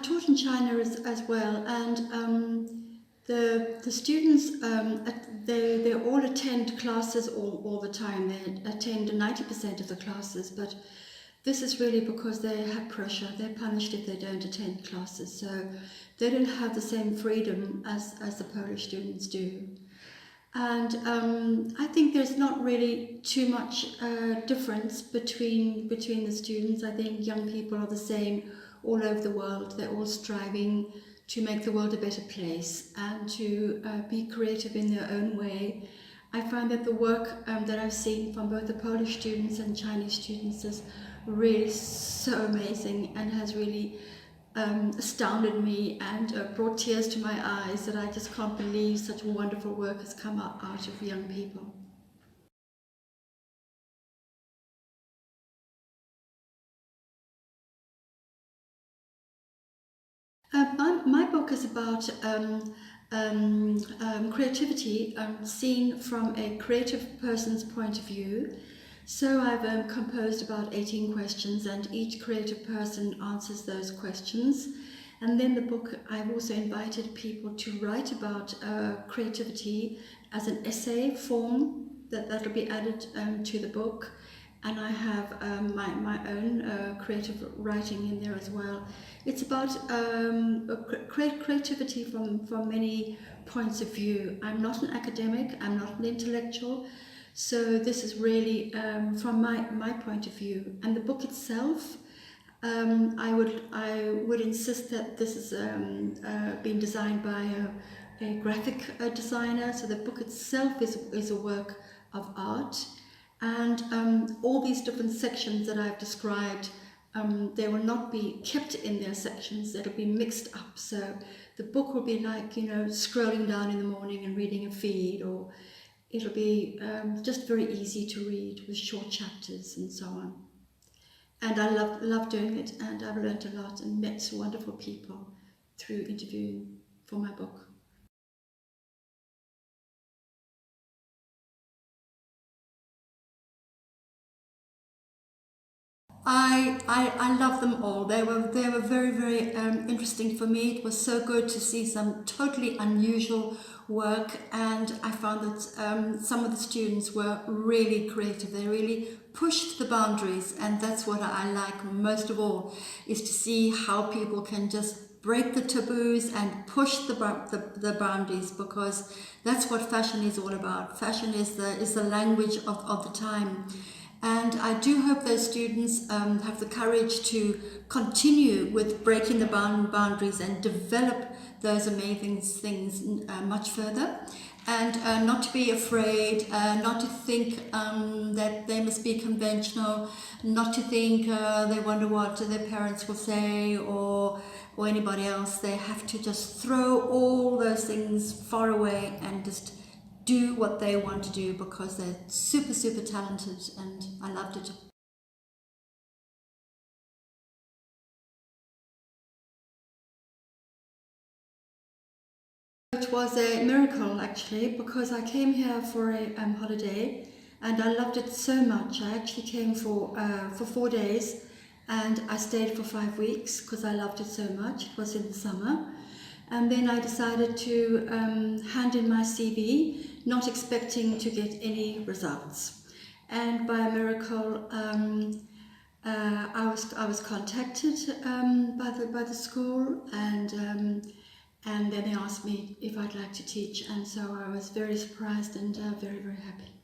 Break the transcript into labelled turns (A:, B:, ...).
A: taught in China as well, and the students, they all attend classes all the time. They attend 90% of the classes, but this is really because they have pressure. They're punished if they don't attend classes, so they don't have the same freedom as the Polish students do. And I think there's not really too much difference between the students. I think young people are the same all over the world. They're all striving to make the world a better place and to be creative in their own way. I find that the work that I've seen from both the Polish students and Chinese students is really so amazing and has really astounded me and brought tears to my eyes, that I just can't believe such wonderful work has come out of young people. My book is about creativity seen from a creative person's point of view. So I've composed about 18 questions, and each creative person answers those questions. And then the book, I've also invited people to write about creativity as an essay form that'll be added to the book. And I have my own creative writing in there as well. It's about creativity from many points of view. I'm not an academic, I'm not an intellectual, so this is really from my point of view. And the book itself, I would insist that this is been designed by a graphic designer, so the book itself is a work of art. And all these different sections that I've described, they will not be kept in their sections, it'll be mixed up. So the book will be like, scrolling down in the morning and reading a feed, or it'll be just very easy to read with short chapters and so on. And I love doing it, and I've learned a lot and met wonderful people through interviewing for my book. I love them all. They were very, very interesting for me. It was so good to see some totally unusual work, and I found that some of the students were really creative. They really pushed the boundaries, and that's what I like most of all, is to see how people can just break the taboos and push the boundaries, because that's what fashion is all about. Fashion is the language of the time. And I do hope those students have the courage to continue with breaking the boundaries and develop those amazing things much further, and not to be afraid, not to think that they must be conventional, not to think they wonder what their parents will say or anybody else. They have to just throw all those things far away and just do what they want to do, because they're super, super talented, and I loved it. It was a miracle actually, because I came here for a holiday and I loved it so much. I actually came for 4 days, and I stayed for 5 weeks because I loved it so much. It was in the summer. And then I decided to hand in my CV, not expecting to get any results. And by a miracle, I was contacted by the school, and then they asked me if I'd like to teach. And so I was very surprised and very, very happy.